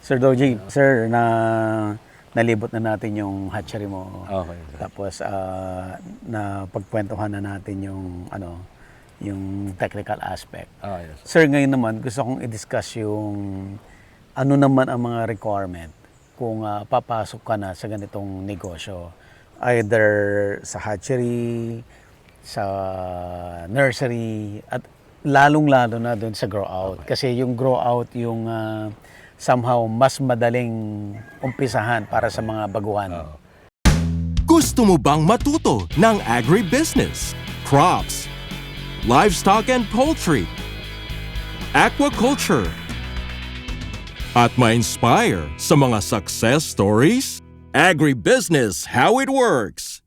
Sir Doji, sir, nalibot na natin yung hatchery mo. Okay. Tapos na pagkwentuhan na natin yung yung technical aspect. Yes. Sir, ngayon naman gusto kong i-discuss yung ano naman ang mga requirement kung papasok ka na sa ganitong negosyo. Either sa hatchery, sa nursery, at lalong-lalo na doon sa grow out. Kasi yung grow out yung somehow mas madaling umpisahan para sa mga baguhan. Gusto mo bang matuto ng agribusiness, crops, livestock and poultry, aquaculture, at ma-inspire sa mga success stories? Agribusiness How It Works!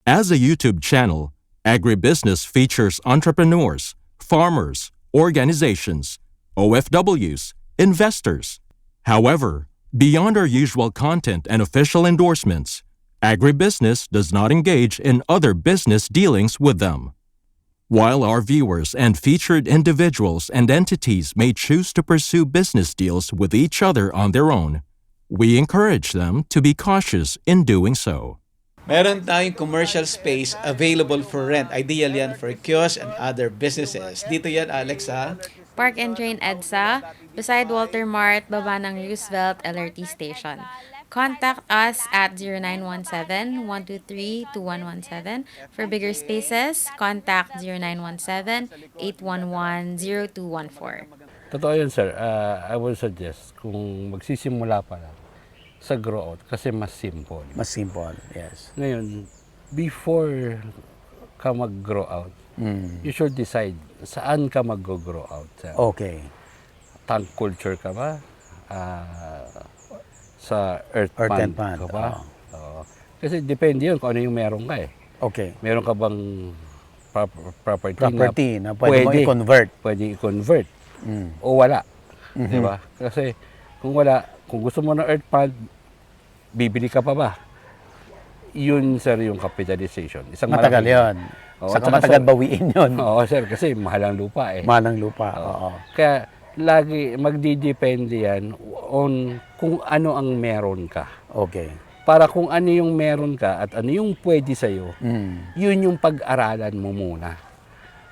As a YouTube channel, Agribusiness features entrepreneurs, farmers, organizations, OFWs, investors. However, beyond our usual content and official endorsements, Agribusiness does not engage in other business dealings with them. While our viewers and featured individuals and entities may choose to pursue business deals with each other on their own, we encourage them to be cautious in doing so. Meron tayong commercial space available for rent. Ideal yan for kiosks and other businesses. Dito yan, Alex, ha? Park and Train EDSA, beside Walter Mart, baba ng Roosevelt LRT Station. Contact us at 0917-123-2117. For bigger spaces, contact 0917-811-0214. Totoo yun, sir. I would suggest kung magsisimula pa lang sa grow out kasi mas simple. Mas simple, yes. Ngayon, before ka mag-grow out, you should decide saan ka mag-grow out. Sir. Okay. Tank culture ka ba? Sa earth and pond pond, ka ba? Oo. Kasi depende yun kung ano yung meron ka eh. Okay. Meron ka bang Property na pwede mo i-convert. Pwede i-convert. O wala. Diba? Kasi kung wala, kung gusto mo ng earth pond, bibili ka pa ba? Yun, sir, yung capitalization. Isang Matagal yun. Saka matagal bawiin yun. Oo, sir, kasi mahal ang lupa eh. Mahal ang lupa, oo. Kaya lagi magdidepende yan on kung ano ang meron ka. Okay. Para kung ano yung meron ka at ano yung pwede sa'yo, yun yung pag-aralan mo muna.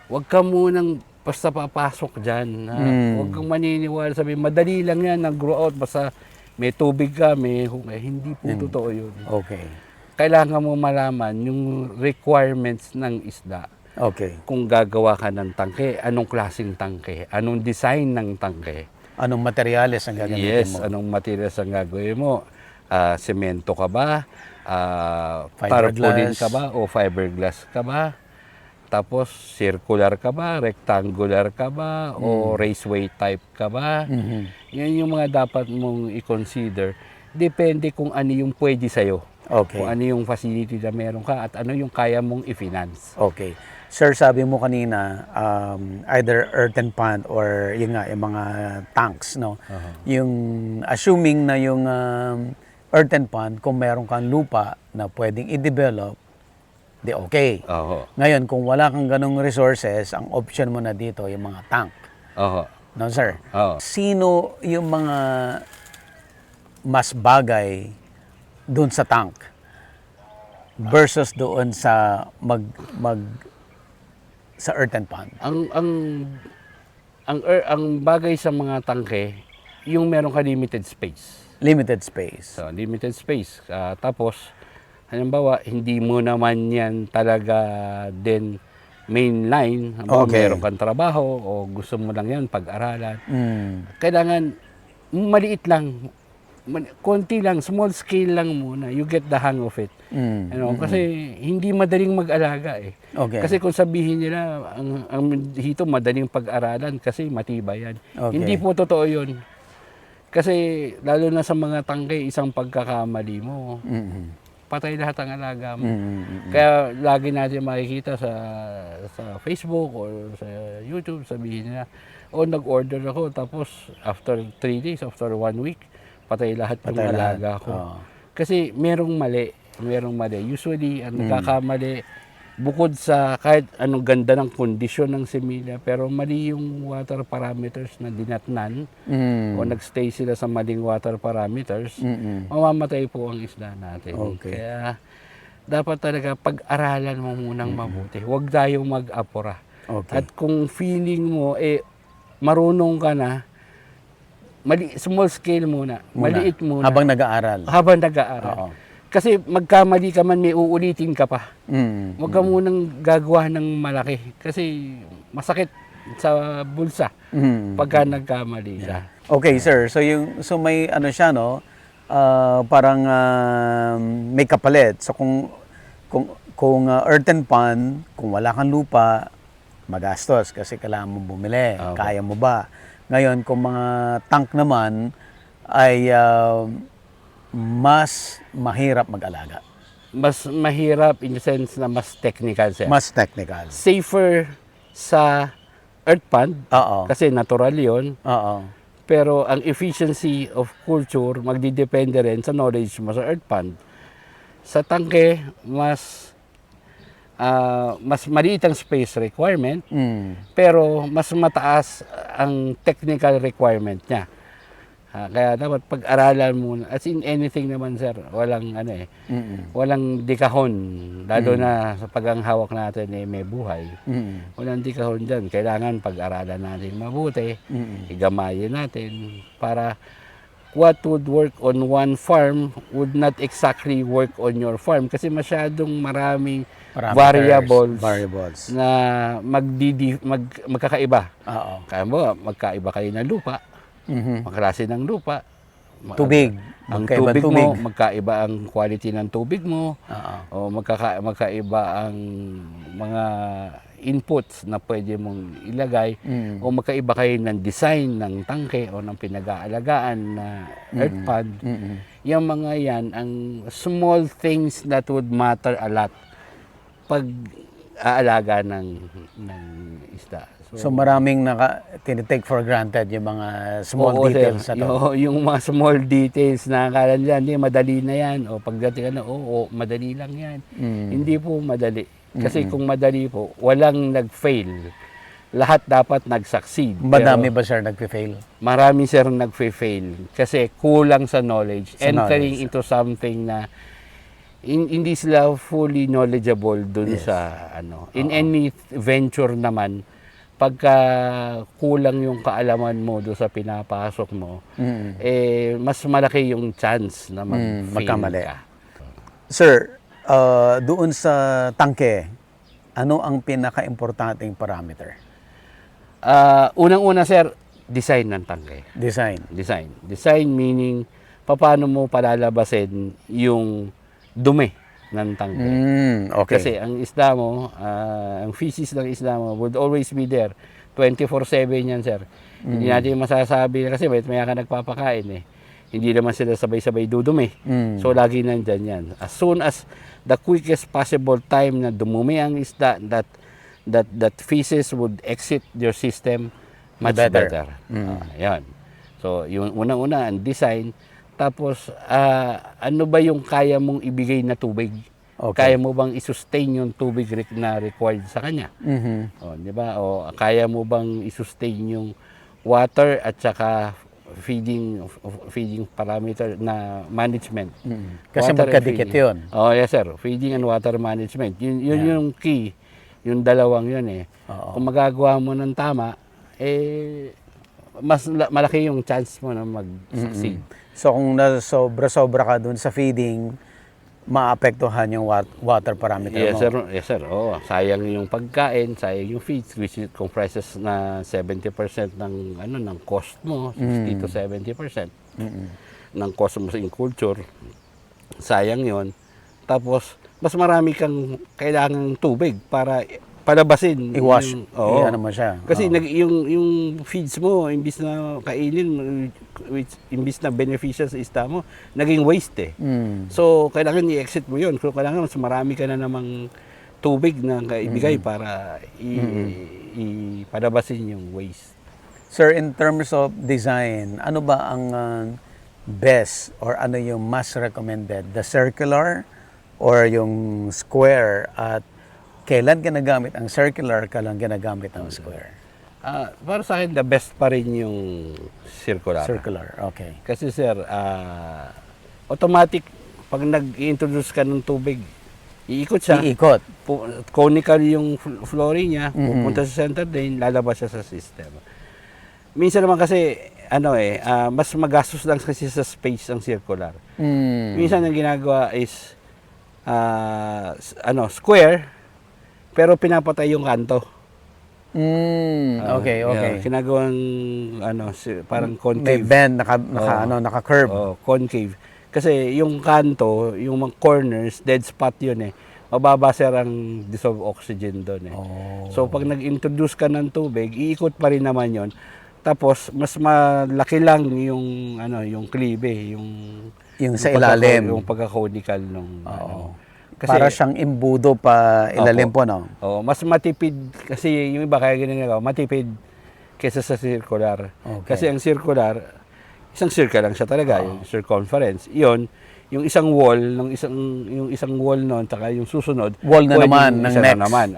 Huwag ka munang basta papasok dyan. Huwag kang maniniwala. Sabi, madali lang yan, nag-grow out. Basta may tubig ka, hindi po totoo yun. Okay. Kailangan mo malaman yung requirements ng isda. Okay. Kung gagawa ka ng tangke, anong klaseng tangke, anong design ng tangke. Anong materyales ang gagamitin mo? Yes, anong materials ang gagawin mo. Semento ka ba? Fiberglass Tarpaulin ka ba? O fiberglass ka ba? Tapos circular ka ba? Rectangular ka ba? O raceway type ka ba? Yan yung mga dapat mong i-consider. Depende kung ano yung pwede sa'yo. Okay. Kung ano yung facility na meron ka at ano yung kaya mong i-finance. Okay. Sir, sabi mo kanina, either earthen pond or yung nga, yung mga tanks, no? Yung assuming na yung earthen pond, kung meron kang lupa na pwedeng i-develop, di okay. Ngayon, kung wala kang ganong resources, ang option mo na dito yung mga tank. No, sir? Sino yung mga mas bagay doon sa tank versus doon sa sa earthen pond? Ang bagay sa mga tangke, yung meron ka limited space. Limited space. So, limited space. Tapos, halimbawa, hindi mo naman yan talaga din mainline. Okay. Meron kang trabaho o gusto mo lang yan pag-aralan. Kailangan, maliit lang. Konti lang, small scale lang muna. You get the hang of it. Kasi hindi madaling mag-alaga eh. Okay. Kasi kung sabihin nila, ang hito madaling pag-aralan kasi matibay yan. Okay. Hindi po totoo yun. Kasi lalo na sa mga tangke, isang pagkakamali mo, patay lahat ang alaga mo. Kaya lagi natin makikita sa Facebook or sa YouTube, sabihin nila, nag-order ako, tapos after 3 days, after 1 week, patay lahat ng alaga ko. Kasi merong mali. Usually, ang nagkakamali, bukod sa kahit anong ganda ng kondisyon ng similya, pero mali yung water parameters na dinatnan o nagstay sila sa maling water parameters, mamamatay po ang isda natin. Okay. Kaya dapat talaga pag-aralan mo munang mabuti. Huwag tayong mag-apura. Okay. At kung feeling mo, marunong ka na, small scale muna, maliit muna. Habang nag-aaral. Habang nag-aaral. Oo. Kasi magkamali ka man, may uulitin ka pa. Huwag ka munang gagawa ng malaki. Kasi masakit sa bulsa pagka nagkamali ka. Okay, sir. So may ano siya, no? Parang may kapalit. So kung earthen pan, kung wala kang lupa, magastos kasi kailangan mo bumili. Okay. Kaya mo ba? Ngayon, kung mga tank naman ay mas mahirap mag-alaga. Mas mahirap in the sense na mas technical, sir. Mas technical. Safer sa earth pond, Oo. kasi natural yon. Oo. Pero ang efficiency of culture magdidepende rin sa knowledge mo sa earth pond. Sa tangke, mas maliit ang space requirement, pero mas mataas ang technical requirement niya. Kaya dapat pag-aralan muna. As in anything naman, sir, walang walang dikahon. Lalo na sa paghawak natin may buhay. Walang dikahon dyan. Kailangan pag-aralan natin mabuti, igamayin natin para what would work on one farm would not exactly work on your farm kasi masyadong maraming variables na magkakaiba. Oo. Kaya mo, magkaiba kayo ng lupa, magklase ng lupa, Tubig. ang Magkaibang tubig tubig. mo, magkaiba ang quality ng tubig mo, Oo. o magkaiba ang mga inputs na pwede mong ilagay, o magkaiba kayo ng design ng tangke o ng pinag-aalagaan na earth pond. Yung mga yan, ang small things that would matter a lot pag aalaga ng isda. So maraming tinitake for granted yung mga small Oo, details sir. na to. Yung mga small details na akala nila, hindi, madali na yan. O pagdating ka na, oo, madali lang yan. Hindi po madali. Kasi kung madali po, walang nag-fail. Lahat dapat nag-succeed. Madami Pero ba sir nagpe-fail? marami sir nag-fail. Kasi kulang sa knowledge. Sa Entering knowledge. into something na hindi sila fully knowledgeable dun sa ano. In any venture naman, pagka kulang yung kaalaman mo doon sa pinapasok mo, mas malaki yung chance na magkamali. ka. Sir, doon sa tangke, ano ang pinaka-importanting parameter? Unang-una sir, design ng tangke. Design. Design meaning, paano mo palalabasin yung dumi ng tangke. Okay. Kasi ang isda mo, ang feces ng isda mo would always be there. 24/7 yan, sir. Hindi natin masasabi kasi may ka nagpapakain eh. Hindi naman sila sabay-sabay dudumi. So lagi nandyan yan. As soon as the quickest possible time na dumumi ang isda, that feces would exit your system, much better. Yan. So yung unang-una ang design. Tapos, ano ba yung kaya mong ibigay na tubig? Okay. Kaya mo bang i-sustain yung tubig na required sa kanya? O, di ba? O kaya mo bang i-sustain yung water at saka feeding parameter na management? Kasi Water and magkadikit feeding. yun. Oh, yes sir. Feeding and water management. Yun yung key. Yung dalawang yun eh. Kung magagawa mo ng tama, mas malaki yung chance mo na mag-succeed. So kung sobra-sobra ka doon sa feeding, maapektuhan yung water parameter mo. Yes sir. Oo, sayang yung pagkain, sayang yung feeds which comprises na 70% ng cost mo, 60 to 70% ng cost mo sa culture. Sayang 'yon. Tapos mas marami kang kailangang tubig para palabasin. I-wash. Oo. Ano mo siya. Kasi yung feeds mo, imbis na kainin, imbis na beneficial sa isda mo, naging waste eh. So, kailangan i-exit mo yun. So, kailangan mas marami ka na namang tubig na kaibigay para palabasin yung waste. Sir, in terms of design, ano ba ang best or ano yung mas recommended? The circular or yung square at kailan ginagamit ang circular, kailan ginagamit ang square? Para sa akin, the best pa rin yung circular. Circular, okay. Kasi sir, automatic, pag nag-introduce ka ng tubig, iikot siya. Iikot. Conical yung flooring niya, pupunta sa center drain, lalabas siya sa system. Minsan naman kasi, mas magastos lang kasi sa space ang circular. Minsan ang ginagawa is, square, pero pinapatay yung kanto. Okay. Ginagawang, parang May concave. bend, naka-curve. Concave. Kasi yung kanto, yung mga corners, dead spot yun eh. Mababa sir ang dissolved oxygen doon eh. So pag nag-introduce ka ng tubig, iikot pa rin naman yon. Tapos mas malaki lang yung klibe, Yung sa ilalim. Yung pagka-conical nung Kasi, para siyang imbudo pa ilalim po, no? Mas matipid kasi yung iba kaya ginagawa, matipid kaysa sa circular. Okay. Kasi ang circular, isang circle lang siya talaga, yung circumference. Iyon, yung isang wall, yung isang wall noon, taka yung susunod, wall na naman ng isa next. na naman.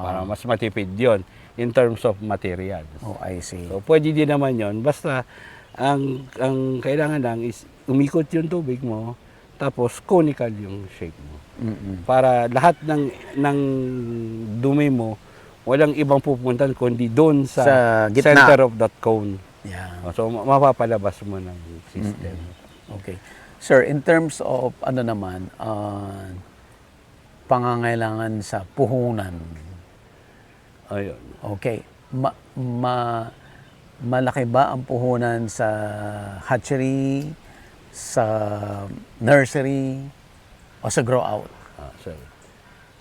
Para mas matipid 'yon in terms of materials. I see. So pwede din naman 'yon, basta ang kailangan lang is umikot yung tubig mo, tapos conical yung shape mo. Para lahat ng dumi mo, walang ibang pupuntan kundi doon sa gitna. center of that cone. Yeah. So mapapalabas mo ng system. Okay. Sir, in terms of pangangailangan sa puhunan. Ayun. Okay. Malaki ba ang puhunan sa hatchery, sa nursery, o sa grow out?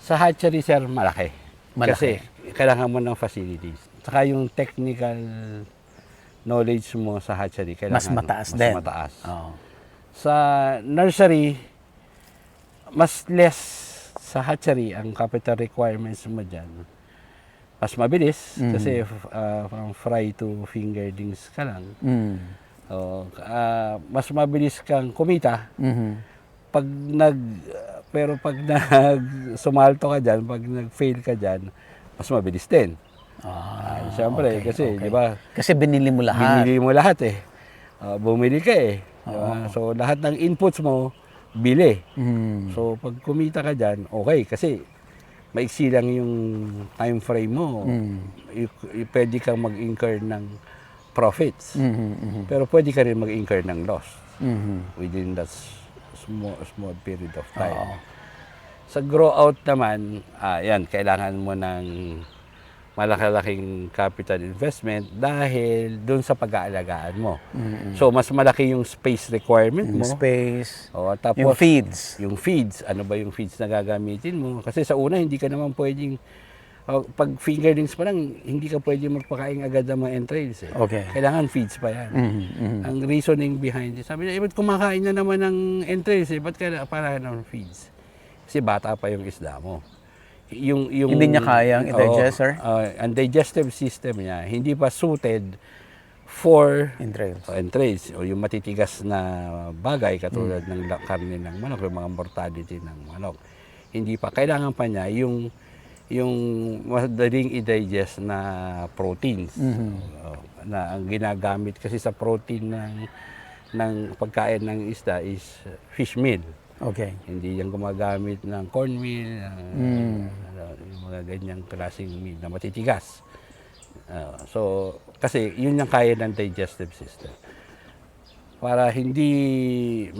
Sa hatchery, sir, malaki. Malaki. Kasi kailangan mo ng facilities. Saka yung technical knowledge mo sa hatchery, kailangan Mas mataas mas din. mataas. Oo. Sa nursery, mas less sa hatchery ang capital requirements mo dyan. Mas mabilis kasi from fry to fingerlings ka lang. Mas mabilis kang kumita. Pero pag sumalto ka dyan, pag nag-fail ka dyan, mas mabilis din. Siyempre, kasi, di ba? Kasi binili mo lahat. Binili mo lahat eh. Bumili ka eh. Diba? So, lahat ng inputs mo, bili. So, pag kumita ka dyan, okay. Kasi, maiksi lang yung time frame mo. Pwede kang mag-incur ng profits. Pero pwede ka rin mag-incur ng loss within that small period of time. Sa grow out naman, yan, kailangan mo ng malaki-laking capital investment dahil doon sa pag-aalagaan mo. So, mas malaki yung space requirement mo. Space. Tapos, yung feeds. Yung feeds. Ano ba yung feeds na gagamitin mo? Kasi sa una, hindi ka naman pwedeng, pag fingerlings pa lang, hindi ka pwedeng magpakain agad ng mga entrails. Eh. Okay. Kailangan feeds pa yan. Ang reasoning behind it. Sabi na, ba't kumakain na naman ng entrails? Ba't para ng feeds? Kasi bata pa yung isda mo. Hindi niya kayang i-digest, sir? Ang digestive system niya, hindi pa suited for entrails. O yung matitigas na bagay, katulad ng karne ng manok, yung mga mortality ng manok. Hindi pa. Kailangan pa niya yung madaling i-digest na proteins. Na ang ginagamit kasi sa protein ng pagkain ng isda is fish meal. Okay. Hindi yan gumagamit ng cornmeal, yung mga ganyang klaseng meal na matitigas. So, kasi yun yung kaya ng digestive system. Para hindi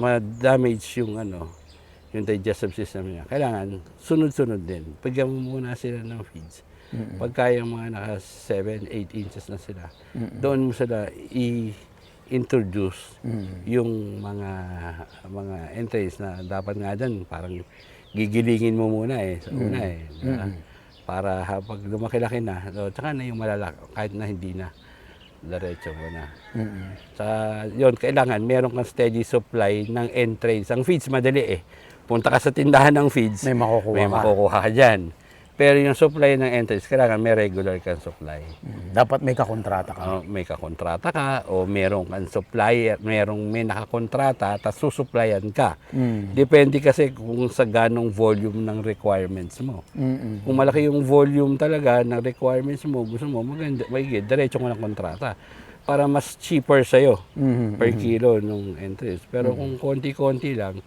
ma-damage yung digestive system niya, kailangan sunod-sunod din. Pagyan mo muna sila ng feeds. Pagka yung mga naka 7, 8 inches na sila, doon mo sila introduce yung mga entrails na dapat nga dyan, parang gigilingin mo muna sa una para pag lumaki-laki na, tsaka na yung malalaki, kahit na hindi na, diretso mo na. Yun, kailangan meron kang steady supply ng entrails. Ang feeds, madali eh. Punta ka sa tindahan ng feeds, may makukuha ka dyan. Pero yung supply ng entrance, kailangan may regular kang supply. Dapat may kakontrata ka. May kakontrata ka o merong kang supplier, may nakakontrata tapos susupplyan ka. Depende kasi kung sa ganong volume ng requirements mo. Kung malaki yung volume talaga ng requirements mo, gusto mo maganda, diretso mo ng kontrata para mas cheaper sa'yo per kilo nung entrance. Pero kung konti-konti lang,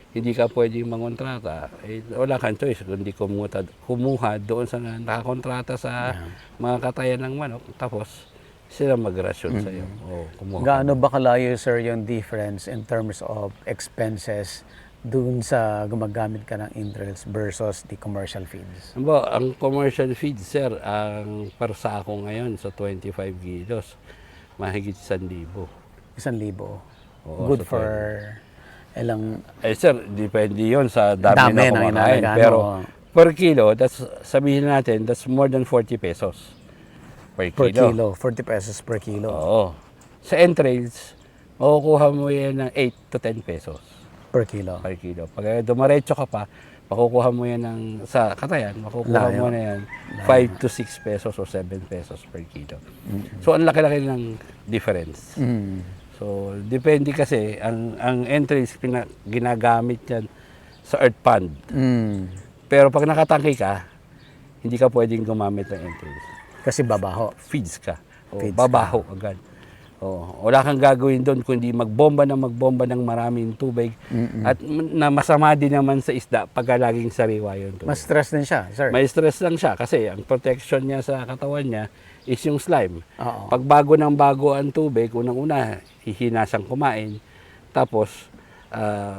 hindi ka pwedeng mangontrata, wala kang choice kundi kumuha doon sa nakakontrata sa mga katayan ng manok, tapos sila magrasyon sa'yo. O kumuha ka. Gaano ba kalayo, sir, yung difference in terms of expenses dun sa gumagamit ka ng entrails versus the commercial feeds? Ang commercial feed, sir, ang per sako ngayon sa 25 kilos, mahigit 1,000. 1,000. Oo, Good sa for ilang... sir, depende yon sa dami Dami na ng kumakain. inalagaan Pero mo. per kilo, sabihin natin, that's more than 40 pesos per Per kilo. kilo. 40 pesos per kilo. Oo. Sa entrails, makukuha mo yan ng 8 to 10 pesos Per kilo. per kilo. Pag dumaretso ka pa, makukuha mo yan sa katayan, makukuha Layo. mo na yan 5 to 6 pesos o 7 pesos per kilo. So, ang laki-laki ng difference. So, depende kasi, ang entrails ginagamit yan sa earth pond. Pero pag nakatangke ka, hindi ka pwedeng gumamit ng entrails. Kasi babaho. Feeds ka. O, Feeds babaho agad. O, wala kang gagawin doon kundi magbomba ng maraming tubig at na masama din naman sa isda pag laging sariwa yung tubig. Mas stress din siya, sir. May stress lang siya kasi ang protection niya sa katawan niya is yung slime. Oo. Pag bago ang tubig, unang-una, hihinasang kumain. Tapos,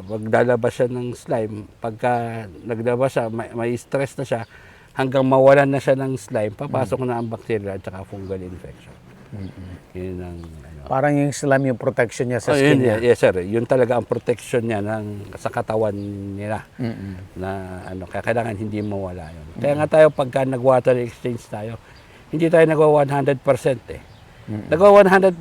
maglalabas siya ng slime. Pagka naglabas siya, may stress na siya, hanggang mawalan na siya ng slime, papasok na ang bacteria at saka fungal infection. Yun ang ano. Parang yung slime, yung protection niya sa Yun, skin niya. yes sir, yun talaga ang protection niya sa katawan nila. Na ano, kaya kailangan hindi mawala yun. Kaya nga tayo pagka nag-water exchange tayo, hindi tayo nagwa 100% eh. Nagwa 100%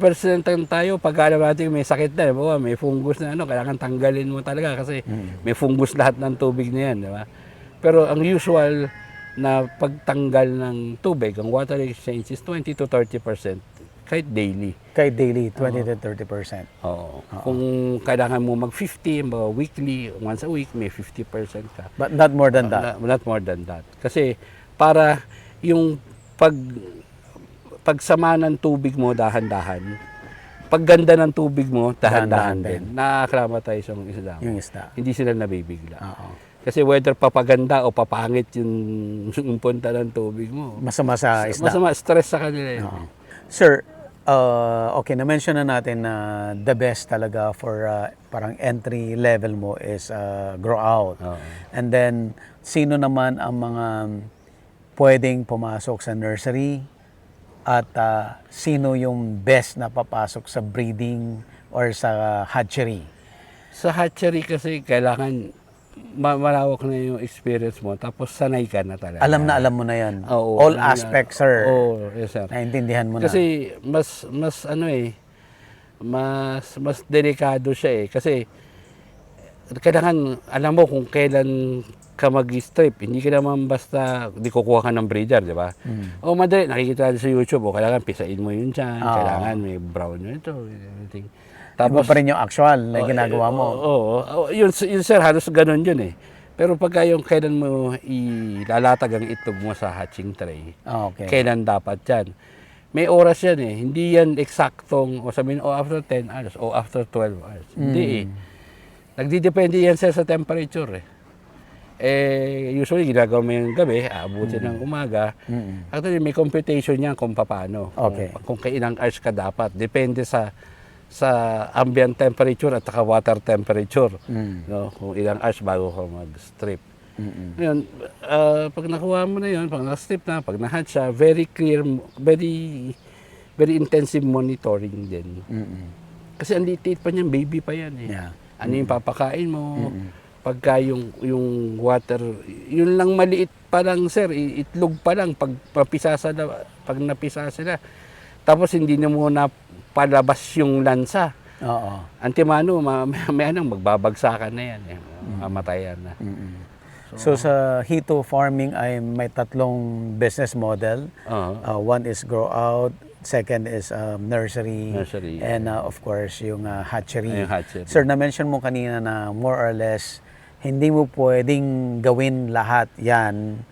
tayo pag alam natin may sakit na, may fungus na kailangan tanggalin mo talaga kasi may fungus lahat ng tubig na yan, di ba? Pero ang usual na pagtanggal ng tubig, ang water exchange is 20 to 30% kahit daily. Kahit daily, 20 to 30%. Oo. Kung kailangan mo mag-50, weekly, once a week, may 50% ka. But not more than that. Not more than that. Kasi para yung pagsama ng tubig mo dahan-dahan, pagganda ng tubig mo dahan-dahan din. Nakakramatize yung isda mo. Yung isda. Hindi sila nabibigla. Oo. Kasi whether papaganda o papangit yung punta ng tubig mo, Masama sa isda. masama, stress sa kanila yun. Oo. Sir, okay, na-mention na natin na the best talaga for parang entry level mo is grow out. Oo. And then, sino naman ang mga pwedeng pumasok sa nursery at sino yung best na papasok sa breeding or sa hatchery? Sa hatchery kasi kailangan malawak na yung experience mo tapos sanay ka na talaga. Alam mo na yan. Oo, All alam na. aspects, sir. Oo, yes sir. Naintindihan mo na. Kasi mas delikado siya eh. Kasi kailangan alam mo kung kailan ka mag-strip. Hindi ka naman basta di kukuha ka ng breeder, di ba? O madali, nakikita natin sa YouTube, o kailangan pisain mo yun dyan, kailangan may brown yun ito, everything. Iba pa rin yung actual na ginagawa mo. Oo, yun sir, halos ganun yun eh. Pero pagka yung kailan mo ilalatag ang itlog mo sa hatching tray, Okay. kailan dapat yan. May oras yan eh. Hindi yan eksaktong, o sabihin, after 10 hours, o after 12 hours. Hindi eh. Nagdidepende yan sir sa temperature eh. Usually ginagawa mo yung gabi, aabutin ng umaga. Actually, may computation yan kung paano. Okay. Kung kailang hours ka dapat. Depende sa ambient temperature at saka water temperature. No? Kung ilang hours bago ka mag-strip. Ngayon, pag nakuha mo na yun, pag na-strip na, pag na-hatch siya, very clear, very very intensive monitoring din. Kasi ang liit pa niyan, baby pa yan eh. Yeah. Ano yung papakain mo, pagka yung water, yun lang maliit pa lang sir, itlog pa lang, pag napisa sila, tapos hindi na muna palabas yung lansa. Oo. Antimano, may anong magbabagsakan na yan. Mamatayan na. So sa Hito Farming ay may tatlong business model. One is grow out, second is nursery, Nursery. and of course yung hatchery. Yung hatchery. Sir, na-mention mo kanina na more or less hindi mo pwedeng gawin lahat yan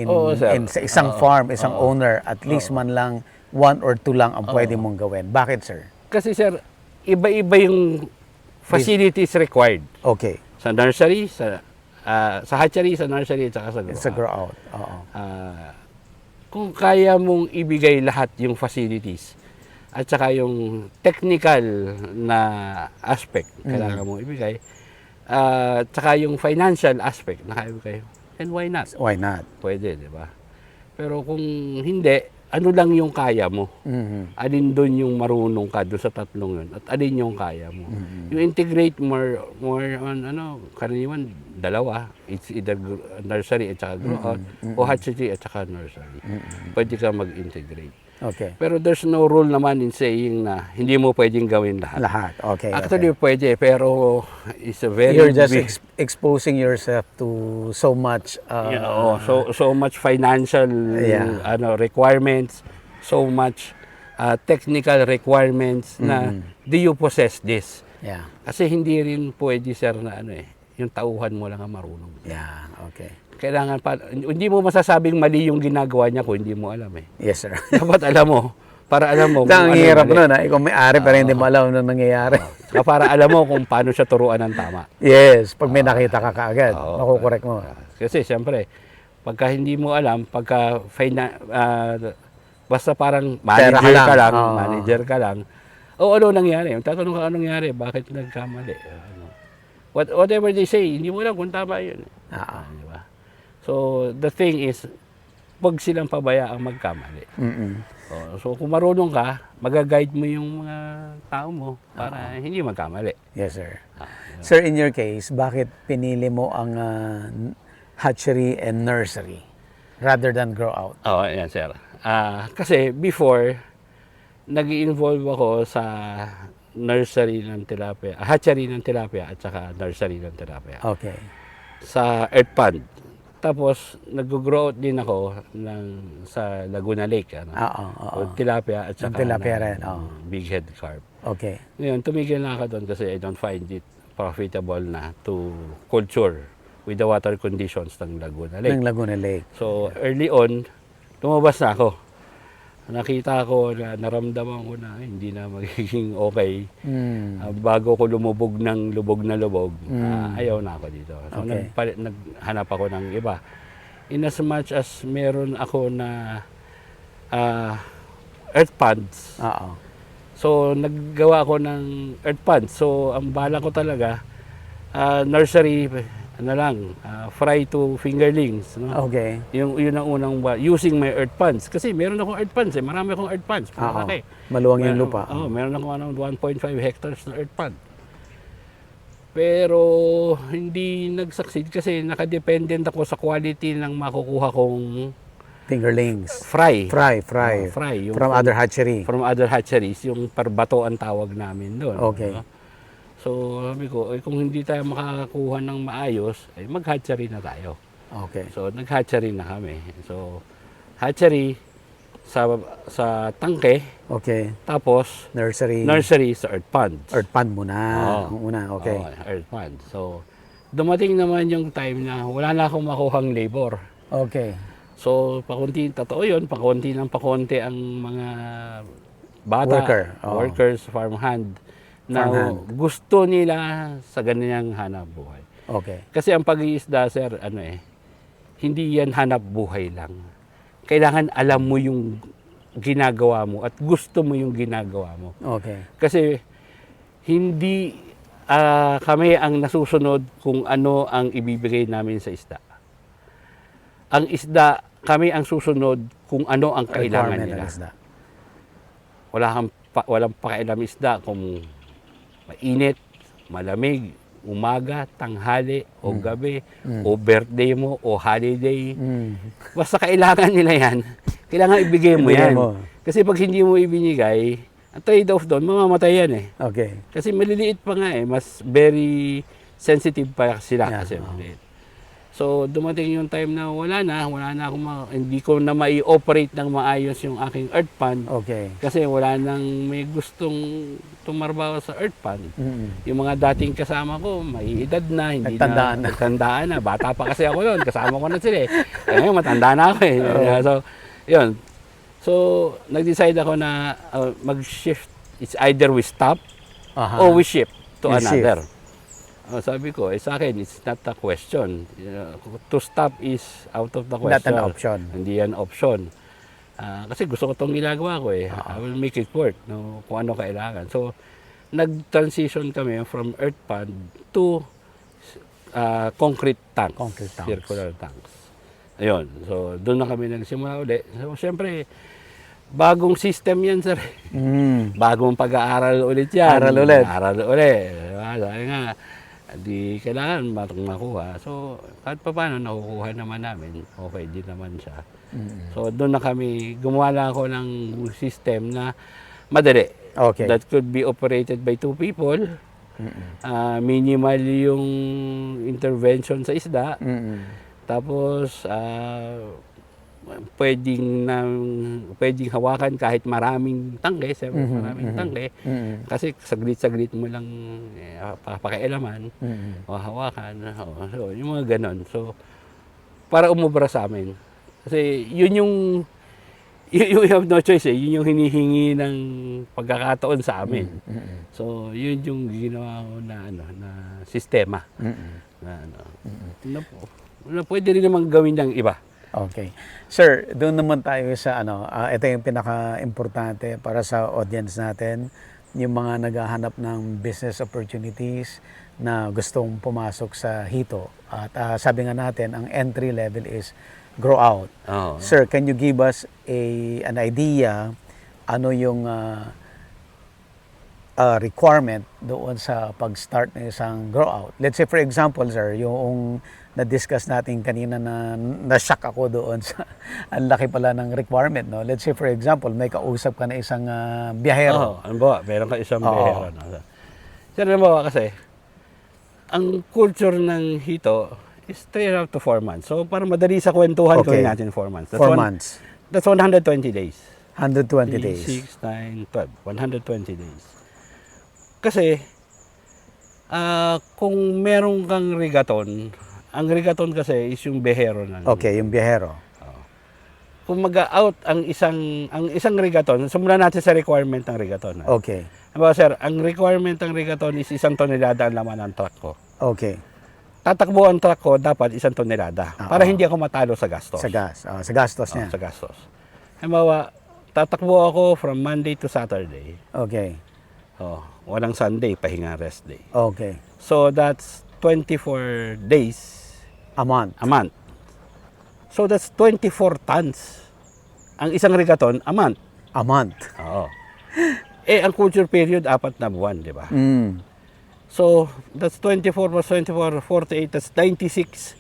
Oo, sir. sa isang farm, isang owner. At least man lang 1 or 2 lang ang pwede mong gawin. Bakit, sir? Kasi sir, iba-iba yung facilities required. Okay. Sa nursery, sa hatchery, sa nursery, at saka sa grow It's a out. grow out. Oo. Kung kaya mong ibigay lahat yung facilities at saka yung technical na aspect kailangan mong ibigay, at saka yung financial aspect na kaya ibigay, and why not? Why not? Pwede, di ba? Pero kung hindi, ano lang yung kaya mo? Alin doon yung marunong ka doon sa tatlong yun? At alin yung kaya mo? You integrate more on, karaniwan, dalawa. It's either nursery at saka grow out, o hatchery at saka nursery. Pwede ka mag-integrate. Okay. Pero there's no rule naman in saying na hindi mo pwedeng gawin lahat. Lahat. Okay. Actually, pwede, pero it's a very You're just big, exposing yourself to so much so much financial Yeah. requirements, so much technical requirements na do you possess this? yeah. Kasi hindi rin pwede sir na yung tauhan mo lang ang marunong. Yeah, okay. Kailangan hindi mo masasabing mali yung ginagawa niya kung hindi mo alam eh. Yes, sir. Dapat alam mo, para alam mo. Ang ano hirap mali. nun, ikaw may-ari pero hindi mo alam na nangyayari. Saka para alam mo kung paano siya turuan ng tama. Yes, pag may nakita ka kaagad, makukorek mo. Kasi siyempre, pagka hindi mo alam, basta parang Pera manager ka lang, Oo. manager ka lang, ano nangyari? Tatanong ka anong nangyari, bakit nagkamali? Whatever they say, hindi mo alam kung tama yun. Di ba? So, the thing is, huwag silang pabayaang magkamali. So, kung marunong ka, magaguide mo yung mga tao mo para hindi magkamali. Yes, sir. Sir, in your case, bakit pinili mo ang hatchery and nursery rather than grow out? Oo, yan sir. Kasi before, nag-involve ako sa nursery ng tilapia, hatchery ng tilapia at saka nursery ng tilapia. Okay. Sa earth pond. Tapos, nag-grow out din ako sa Laguna Lake. Oo. Tilapia at saka tilapia rin, big head carp. Okay. Ngayon, tumigil na ako doon kasi I don't find it profitable na to culture with the water conditions ng Laguna Lake. Ng Laguna Lake. So, early on, lumabas na ako. Nakita ko na naramdaman ko na hindi na magiging okay. Bago ko lumubog ng lubog na lubog, ayaw na ako dito. So, Okay. naghanap ako ng iba. In as much as meron ako na earth ponds, Oo. so naggawa ako ng earth ponds. So, ang bala ko talaga, nursery, fry to fingerlings. No? Okay. Yun ang unang using my earth ponds. Kasi meron akong earth ponds Marami akong earth ponds. Malaki. Maluwang yung lupa. Meron akong 1.5 hectares na earth pond. Pero hindi nag-succeed kasi nakadependent ako sa quality ng makukuha kong Fingerlings. fry. Fry. Fry. Yung From other hatchery. From other hatcheries. Yung parbato ang tawag namin doon. Okay. No? So, sabi ko, kung hindi tayo makakakuha ng maayos, mag-hatchery na tayo. Okay. So, nag-hatchery na kami. So, hatchery sa tangke, Okay. tapos Nursery. nursery sa earth ponds. Earth pond muna. Oo. Ang una, okay. Earth pond. So, dumating naman yung time na wala na akong makuhang labor. Okay. So, totoo yun, pakunti ang mga bata, Worker. Oo. workers, farmhand, na Farmhand. gusto nila sa ganyang hanap buhay. Okay. Kasi ang pag-iisda, sir, hindi yan hanap buhay lang. Kailangan alam mo yung ginagawa mo at gusto mo yung ginagawa mo. Okay. Kasi hindi kami ang nasusunod kung ano ang ibibigay namin sa isda. Ang isda, kami ang susunod kung ano ang kailangan Requirement nila. ng isda. Walang pakialam isda kung mainit, malamig, umaga, tanghali, o gabi, o birthday mo, o holiday. Basta kailangan nila yan. Kailangan ibigay mo Ibigay yan. mo. Kasi pag hindi mo ibinigay, ang trade-off doon, mamamatay yan eh. Okay. Kasi maliliit pa nga mas very sensitive pa sila Yeah, kasi maliit. So dumating yung time na wala na akong hindi ko na mai-operate ng maayos yung aking earth pan. Okay. Kasi wala nang may gustong tumarbaho sa earth pan. Yung mga dating kasama ko, may edad na, hindi nagtandaan na. Bata pa kasi ako noon, kasama ko na sila eh. Ngayon matanda na ako eh. So, yun. So, nag-decide ako na mag-shift. It's either we stop or we shift to another. Sabi ko, sa akin, it's not a question. To stop is out of the question. Not an option. Hindi yan option. Kasi gusto ko itong ginagawa ko eh. I will make it work, no, kung ano kailangan. So, nag-transition kami from earth pan to concrete tanks. Concrete tanks. Circular tanks. Ayun. So, doon na kami nagsimula ulit. So, syempre, bagong system yan, sir. Bagong pag-aaral ulit yan. Aral ulit. Diba? Sabi nga, di kailangan makuha. So, kahit pa paano, nakukuha naman namin. Okay din naman siya. So, doon na kami, gumawa lang ako ng system na madali. Okay. That could be operated by 2 people. Minimal yung intervention sa isda. Tapos, pwedeng hawakan kahit maraming tangke, maraming tangke. Kasi saglit-saglit mo lang papakialaman o hawakan. So, yung mga ganon. So, para umubra sa amin. Kasi yun yung you have no choice eh. Yun yung hinihingi ng pagkakataon sa amin. So, yun yung ginawa ko na sistema. Na pwede rin naman gawin ng iba. Okay. Sir, doon naman tayo sa ito yung pinaka-importante para sa audience natin, yung mga naghahanap ng business opportunities na gustong pumasok sa Hito. At sabi nga natin, ang entry level is grow out. Sir, can you give us an idea ano yung requirement doon sa pag-start ng isang grow out? Let's say for example, sir, yung na-discuss natin kanina na-shock ako doon sa ang laki pala ng requirement, no? Let's say for example, may kausap ka na isang biyahero. Ano ba? Meron ka isang biyahero. Sir, ano ba kasi, ang culture ng Hito is 3 to 4 months. So, para madali sa kwentuhan, gawin natin 4 months. 4 months. That's 120 days. 120 days. 6, 9, 12. 120 days. Kasi, kung meron kang rigaton, ang rigaton kasi is yung behero na. Okay, yung biyahero. Kung mag-out ang isang rigaton, simulan natin sa requirement ng rigaton. Okay. Diba, sir, ang requirement ng rigaton is 1 tonelada ang laman ng truck ko. Okay. Tatakbo ang truck ko, dapat 1 tonelada. Para hindi ako matalo sa gastos. Sa gas. Sa gastos niya. Sa gastos. Halimbawa, tatakbo ako from Monday to Saturday. Okay. Walang Sunday, pahinga rest day. Okay. So, that's 24 days. A month. A month. So, that's 24 tons. Ang isang rigaton, a month. A month. Oo. Ang culture period, 4 na buwan, di ba? So, that's 24 plus 24, 48, that's 96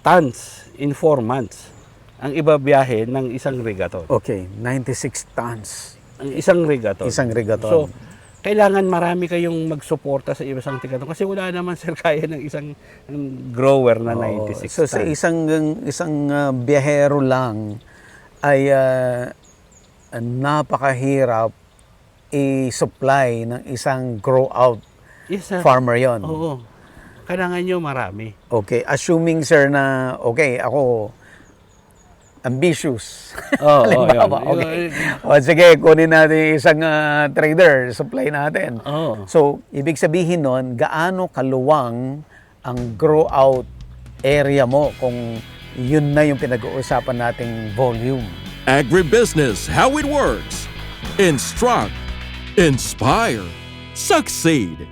tons in 4 months. Ang iba biyahe ng isang rigaton. Okay, 96 tons. Ang isang rigaton. Isang rigaton. So, kailangan marami kayong magsuporta sa isang rigaton kasi wala naman sir kaya ng isang grower na 96 so, tons. sa isang biyahero lang ay napakahirap i-supply ng isang grow out farmer yon. Oo. Kailangan nyo marami. Okay. Assuming, sir, na okay, ako ambitious. Halimbawa, okay. Sige, kunin natin isang trader, supply natin. So, ibig sabihin nun, gaano kaluwang ang grow out area mo kung yun na yung pinag-uusapan nating volume. Agribusiness, how it works. Instruct, inspire, succeed.